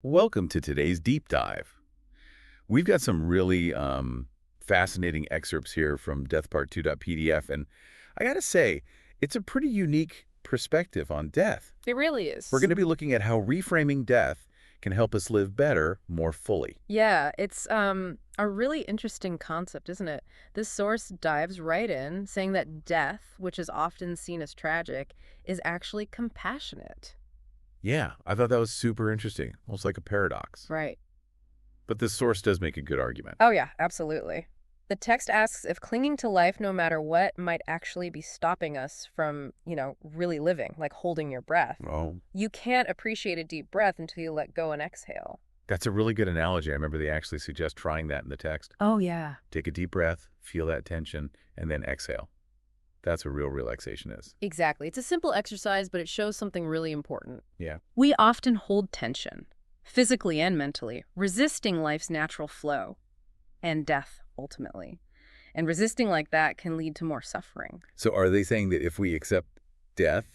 Welcome to today's deep dive. We've got some really fascinating excerpts here from deathpart2.pdf, and I gotta say, it's a pretty unique perspective on death. It really We're is. going to be looking at how reframing death can help us live better, more fully. Yeah, it's a really interesting concept, isn't it? This source dives right in, saying that death, which is often seen as tragic, is actually compassionate. Yeah, I thought that was super interesting, almost like a paradox. Right. But this source does make a good argument. Oh yeah, absolutely. The text asks if clinging to life no matter what might actually be stopping us from, really living, like holding your breath. Oh, You can't appreciate a deep breath until you let go and exhale. that's a really good analogy. I remember they actually suggest trying that in the text. Oh yeah. Take a deep breath, feel that tension, and then exhale. That's what real relaxation is. Exactly. It's a simple exercise, but it shows something really important. Yeah. We often hold tension, physically and mentally, resisting life's natural flow and death, ultimately. And resisting like that can lead to more suffering. So are they saying that if we accept death,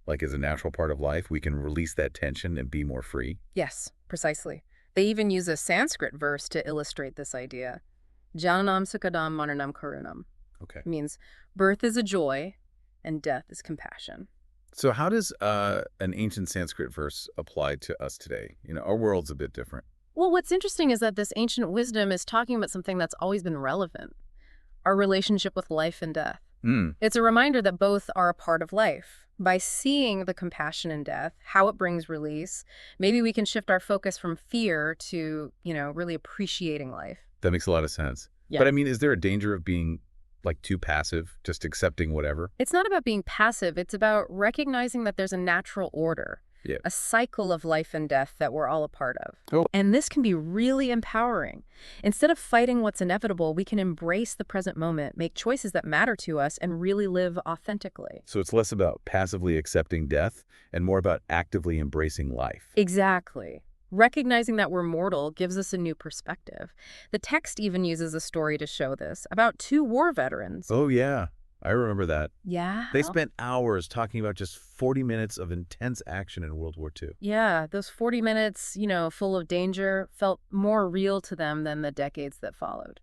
like as a natural part of life, we can release that tension and be more free? Yes, precisely. They even use a Sanskrit verse to illustrate this idea. Jananam sukadam maranam karunam. Okay. It means birth is a joy and death is compassion. So how does an ancient Sanskrit verse apply to us today? Our world's a bit different. Well, what's interesting is that this ancient wisdom is talking about something that's always been relevant, our relationship with life and death. Hmm. It's a reminder that both are a part of life. By seeing the compassion in death, how it brings release, maybe we can shift our focus from fear to, really appreciating life. That makes a lot of sense. Yeah. But I mean, is there a danger of being like too passive, just accepting whatever? It's not about being passive. It's about recognizing that there's a natural order, Yeah. a cycle of life and death that we're all a part of. Oh. And this can be really empowering. Instead of fighting what's inevitable, we can embrace the present moment, make choices that matter to us, and really live authentically. So it's less about passively accepting death and more about actively embracing life. Exactly. Recognizing that we're mortal gives us a new perspective. The text even uses a story to show this, about two war veterans. Oh, yeah. I remember that. Yeah. They spent hours talking about just 40 minutes of intense action in World War II. Yeah, those 40 minutes, full of danger, felt more real to them than the decades that followed.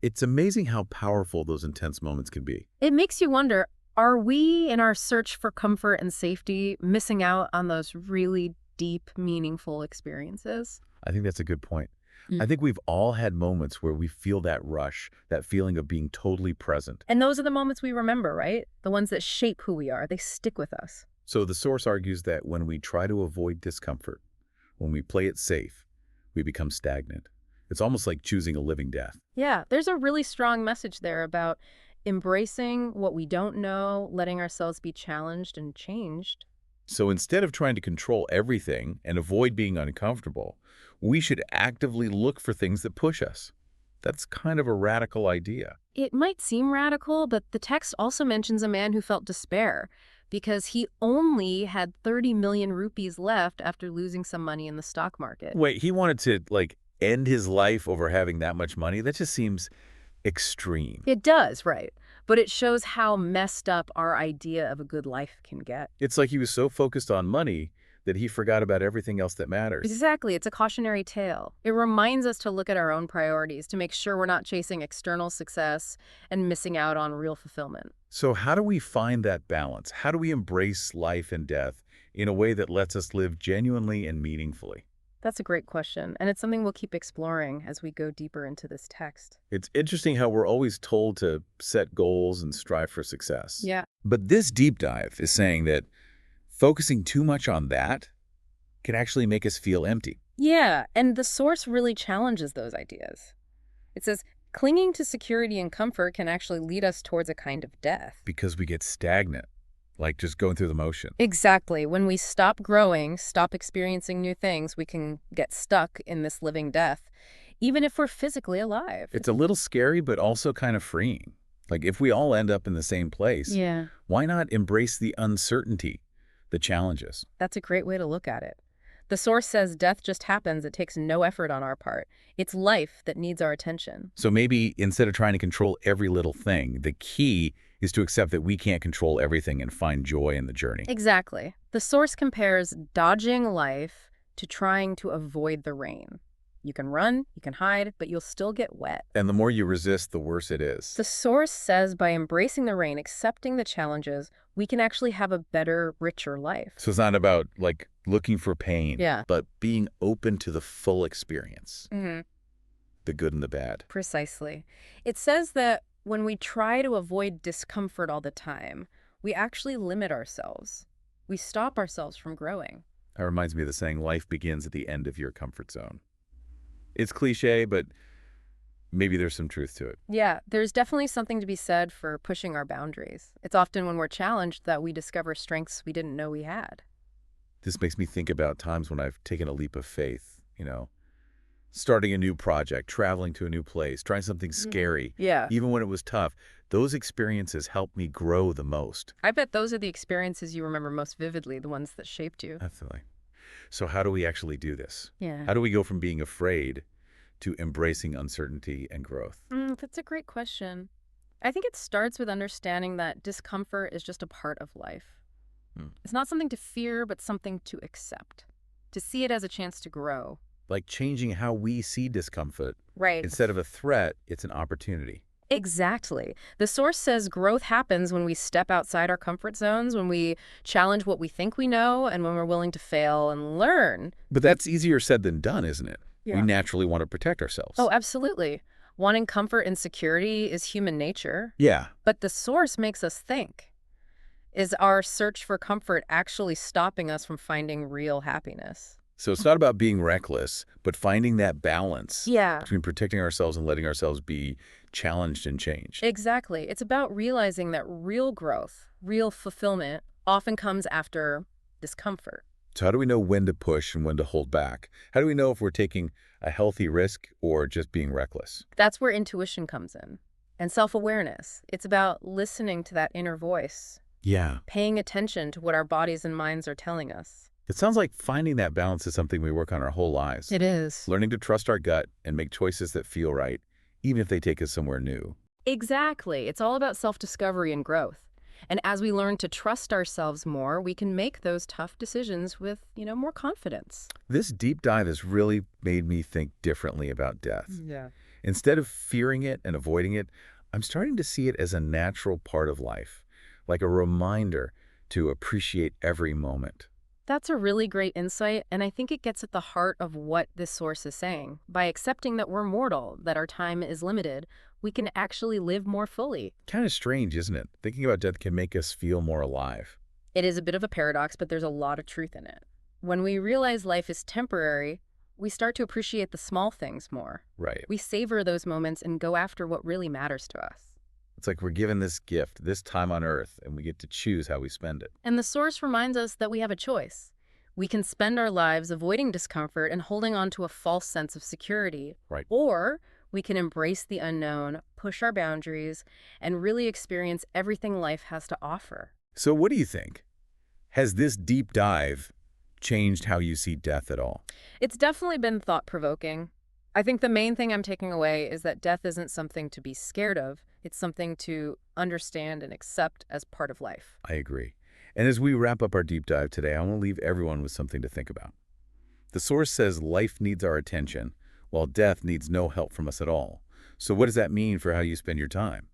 It's amazing how powerful those intense moments can be. It makes you wonder, are we, in our search for comfort and safety, missing out on those really deep, meaningful experiences? I think that's a good point. Mm. I think we've all had moments where we feel that rush, that feeling of being totally present. And those are the moments we remember, right? The ones that shape who we are. They stick with us. So the source argues that when we try to avoid discomfort, when we play it safe, we become stagnant. It's almost like choosing a living death. Yeah, there's a really strong message there about embracing what we don't know, letting ourselves be challenged and changed. So instead of trying to control everything and avoid being uncomfortable, we should actively look for things that push us. That's kind of a radical idea. It might seem radical, but the text also mentions a man who felt despair because he only had 30 million rupees left after losing some money in the stock market. Wait, he wanted to, end his life over having that much money? That just seems extreme. It does, right? But it shows how messed up our idea of a good life can get. It's like he was so focused on money that he forgot about everything else that matters. Exactly. It's a cautionary tale. It reminds us to look at our own priorities, to make sure we're not chasing external success and missing out on real fulfillment. So how do we find that balance? How do we embrace life and death in a way that lets us live genuinely and meaningfully? That's a great question, and it's something we'll keep exploring as we go deeper into this text. It's interesting how we're always told to set goals and strive for success. Yeah. But this deep dive is saying that focusing too much on that can actually make us feel empty. Yeah, and the source really challenges those ideas. It says, clinging to security and comfort can actually lead us towards a kind of death. Because we get stagnant, like just going through the motion. Exactly. When we stop growing, stop experiencing new things, we can get stuck in this living death, even if we're physically alive. It's a little scary, but also kind of freeing. Like if we all end up in the same place, Yeah, why not embrace the uncertainty, the challenges? that's a great way to look at it. The source says death just happens. It takes no effort on our part. It's life that needs our attention. So maybe instead of trying to control every little thing, the key is to accept that we can't control everything and find joy in the journey. Exactly. The source compares dodging life to trying to avoid the rain. You can run, you can hide, but you'll still get wet. And the more you resist, the worse it is. The source says by embracing the rain, accepting the challenges, we can actually have a better, richer life. So it's not about, like, looking for pain, Yeah. but being open to the full experience, Hmm. the good and the bad. Precisely. It says that when we try to avoid discomfort all the time, we actually limit ourselves. We stop ourselves from growing. That reminds me of the saying, life begins at the end of your comfort zone. It's cliche, but maybe there's some truth to it. Yeah, there's definitely something to be said for pushing our boundaries. It's often when we're challenged that we discover strengths we didn't know we had. This makes me think about times when I've taken a leap of faith, starting a new project, traveling to a new place, trying something scary, Yeah. even when it was tough. Those experiences helped me grow the most. I bet those are the experiences you remember most vividly, the ones that shaped you. Absolutely. So how do we actually do this? Yeah. How do we go from being afraid to embracing uncertainty and growth? That's a great question. I think it starts with understanding that discomfort is just a part of life. Hmm. It's not something to fear, but something to accept, to see it as a chance to grow. Like changing how we see discomfort. Right. Instead of a threat, it's an opportunity. Exactly. The source says growth happens when we step outside our comfort zones, when we challenge what we think we know, and when we're willing to fail and learn. But that's easier said than done, isn't it? We Yeah. naturally want to protect ourselves. Oh, absolutely. Wanting comfort and security is human nature, Yeah. but the source makes us think. Is our search for comfort actually stopping us from finding real happiness? So it's not about being reckless, but finding that balance Yeah. between protecting ourselves and letting ourselves be challenged and changed. Exactly. It's about realizing that real growth, real fulfillment, often comes after discomfort. So how do we know when to push and when to hold back? How do we know if we're taking a healthy risk or just being reckless? That's where intuition comes in. And self-awareness. It's about listening to that inner voice, Yeah. paying attention to what our bodies and minds are telling us. It sounds like finding that balance is something we work on our whole lives. It is. Learning to trust our gut and make choices that feel right, even if they take us somewhere new. Exactly. It's all about self-discovery and growth. And as we learn to trust ourselves more, we can make those tough decisions with, more confidence. This deep dive has really made me think differently about death. Yeah. Instead of fearing it and avoiding it, I'm starting to see it as a natural part of life, like a reminder to appreciate every moment. That's a really great insight, and I think it gets at the heart of what this source is saying. By accepting that we're mortal, that our time is limited, we can actually live more fully. Kind of strange, isn't it? Thinking about death can make us feel more alive. It is a bit of a paradox, but there's a lot of truth in it. When we realize life is temporary, we start to appreciate the small things more. Right. We savor those moments and go after what really matters to us. It's like we're given this gift, this time on Earth, and we get to choose how we spend it. And the source reminds us that we have a choice. We can spend our lives avoiding discomfort and holding on to a false sense of security. Right. Or we can embrace the unknown, push our boundaries, and really experience everything life has to offer. So what do you think? Has this deep dive changed how you see death at all? It's definitely been thought-provoking. I think the main thing I'm taking away is that death isn't something to be scared of. It's something to understand and accept as part of life. I agree. And as we wrap up our deep dive today, I want to leave everyone with something to think about. The source says life needs our attention, while death needs no help from us at all. So what does that mean for how you spend your time?